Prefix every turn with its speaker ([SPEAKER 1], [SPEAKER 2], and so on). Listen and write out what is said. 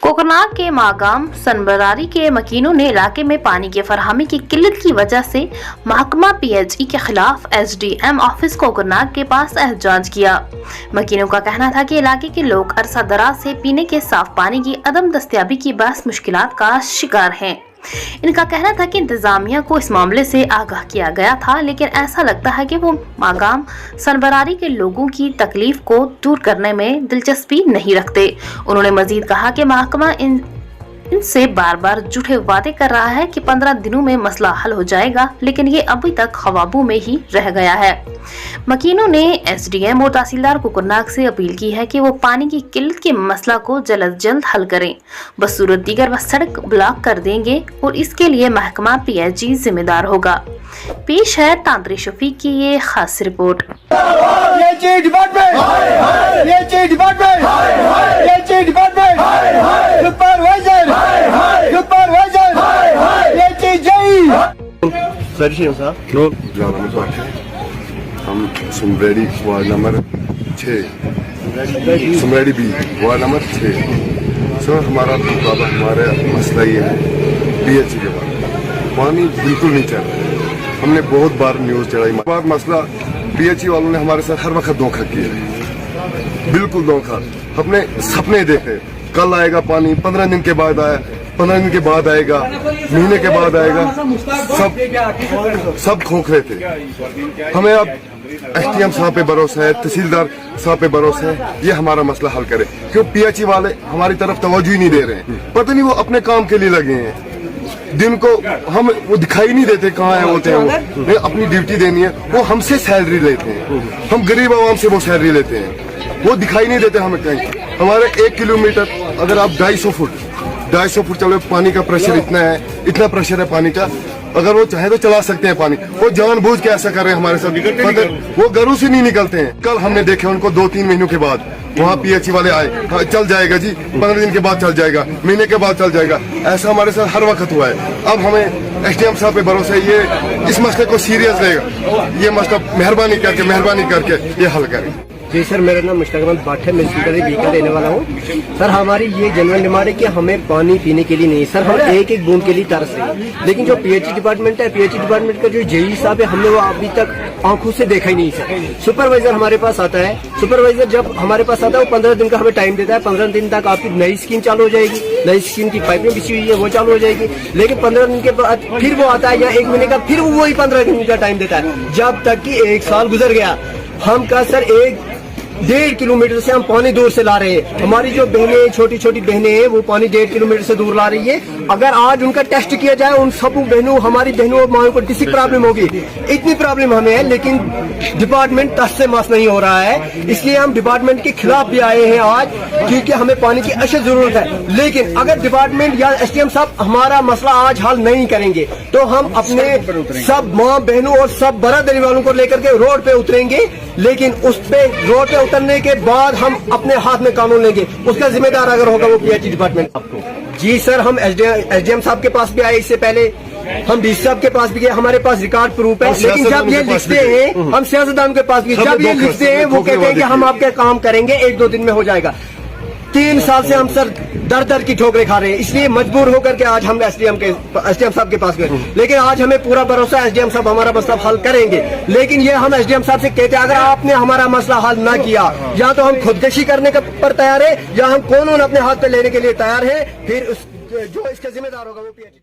[SPEAKER 1] कोकनाग के मागाम सनबरारी के मकीनों ने इलाके में पानी की फराहमी की किल्लत की वजह से महकमा पीएचई के खिलाफ एसडीएम ऑफिस कोकनाग के पास एहतजाज किया। मकीनों का कहना था कि इलाके के लोग अरसा दराज से पीने के साफ पानी की अदम दस्तयाबी की बास मुश्किलात का शिकार हैं। इनका कहना था कि इंतजामिया को इस मामले से आगाह किया गया था, लेकिन ऐसा लगता है कि वो मागाम सनबरारी के लोगों की तकलीफ को दूर करने में दिलचस्पी नहीं रखते। उन्होंने मजीद कहा कि महकमा इनसे बार बार झूठे वादे कर रहा है कि 15 दिनों में मसला हल हो जाएगा, लेकिन ये अभी तक ख्वाबों में ही रह गया है। मकीनों ने एसडीएम और तहसीलदार कोकनाग से अपील की है कि वो पानी की किल्लत के मसला को जल्द जल्द हल करें। बसूरत दीगर वह सड़क ब्लॉक कर देंगे और इसके लिए महकमा पीएचई जिम्मेदार होगा। पेश है तांत्रिक शफीक की ये खास रिपोर्ट।
[SPEAKER 2] हम सुमरेडी वार्ड नंबर 6 सुमरेडी बी वार्ड नंबर 6 सर, हमारा मसला ये है पीएचई के बाद पानी बिल्कुल नहीं चल रहा है। हमने बहुत बार न्यूज़ चढ़ाई, बार मसला पीएचई वालों ने हमारे साथ हर वक्त धोखा किया है, बिल्कुल धोखा। अपने सपने देखे कल आएगा पानी, 15 दिन के बाद आया, 15 दिन के बाद आएगा, महीने के बाद आएगा, सब खोखले थे। हमें अब एसडीएम साहब पे भरोसा है, तहसीलदार साहब पे भरोसा है, ये हमारा मसला हल करे। क्यों पीएचई वाले हमारी तरफ तवज्जो ही नहीं दे रहे हैं, पता नहीं वो अपने काम के लिए लगे हैं। दिन को हम वो दिखाई नहीं देते कहाँ होते हैं, वो अपनी ड्यूटी देनी है, वो हमसे सैलरी लेते हैं, हम गरीब आवाम से वो सैलरी लेते हैं, वो दिखाई नहीं देते हमें कहीं। हमारे 1 किलोमीटर अगर आप 250 फुट चलो, पानी का प्रेशर इतना है, इतना प्रेशर है पानी का, अगर वो चाहे तो चला सकते हैं पानी। वो जानबूझ के ऐसा कर रहे हैं हमारे साथ, वो घरों से नहीं निकलते हैं। कल हमने देखे उनको 2-3 महीनों के बाद वहाँ पीएचई वाले आए, हाँ, चल जाएगा जी, 15 दिन के बाद चल जाएगा, महीने के बाद चल जाएगा, ऐसा हमारे साथ हर वक्त हुआ है। अब हमें एसडीएम साहब पे भरोसा है, ये इस मसले को सीरियस लेगा, ये मसला मेहरबानी करके ये हल करें।
[SPEAKER 3] जी सर, मेरा नाम मुश्ताक अहमद भट्ट है, मैं स्पीकर व्हीकल देने वाला हूँ। सर, हमारी ये जनरल डिमांड है कि हमें पानी पीने के लिए नहीं सर, हम एक एक बूंद के लिए तरस रहे हैं। लेकिन जो पीएचई डिपार्टमेंट है, पीएचई डिपार्टमेंट का जो जेई साहब है, हमने वो अभी तक आंखों से देखा ही नहीं सर। सुपरवाइजर हमारे पास आता है, सुपरवाइजर जब हमारे पास आता है वो 15 दिन का हमें टाइम देता है। 15 दिन तक आपकी नई स्कीम चालू हो जाएगी, नई स्कीम की पाइपें बिछी हुई है वो चालू हो जाएगी। लेकिन 15 दिन के बाद फिर वो आता है, या 1 महीने का फिर वही 15 दिन का टाइम देता है, जब तक कि 1 साल गुजर गया। हम का सर 1.5 किलोमीटर से हम पानी दूर से ला रहे हैं। हमारी जो बहनें, छोटी छोटी बहनें हैं, वो पानी 1.5 किलोमीटर से दूर ला रही है। अगर आज उनका टेस्ट किया जाए, उन सब बहनों, हमारी बहनों और माओं को डिस्क प्रॉब्लम होगी, इतनी प्रॉब्लम हमें है। लेकिन डिपार्टमेंट टस से मस नहीं हो रहा है, इसलिए हम डिपार्टमेंट के खिलाफ भी आए हैं आज, क्योंकि हमें पानी की अशद जरूरत है। लेकिन अगर डिपार्टमेंट या एसडीएम साहब हमारा मसला आज हल नहीं करेंगे, तो हम अपने सब माँ बहनों और सब बरादरी वालों को लेकर के रोड पे उतरेंगे। लेकिन उस पे रोड पे उतरने के बाद हम अपने हाथ में कानून लेंगे, उसका जिम्मेदार अगर होगा वो पीएचई डिपार्टमेंट आपको। जी सर, हम एसडीएम साहब के पास भी आए, इससे पहले हम डीसी साहब के पास भी गए, हमारे पास रिकॉर्ड प्रूफ है। लेकिन जब ये लिखते हैं, हम सियासतदान के पास भी, जब ये लिखते हैं वो कहते हैं कि हम आपके काम करेंगे, 1-2 दिन में हो जाएगा। 3 साल से हम सर दर की ठोकरें खा रहे हैं, इसलिए मजबूर होकर के आज हम एसडीएम साहब के पास गए। लेकिन आज हमें पूरा भरोसा है एसडीएम साहब हमारा मसला हल करेंगे। लेकिन ये हम एसडीएम साहब से कहते हैं, अगर आपने हमारा मसला हल ना किया, या तो हम खुदकशी करने पर तैयार है, या हम कानून अपने हाथ पे लेने के लिए तैयार है। फिर जो इसका जिम्मेदार होगा वो पीएचई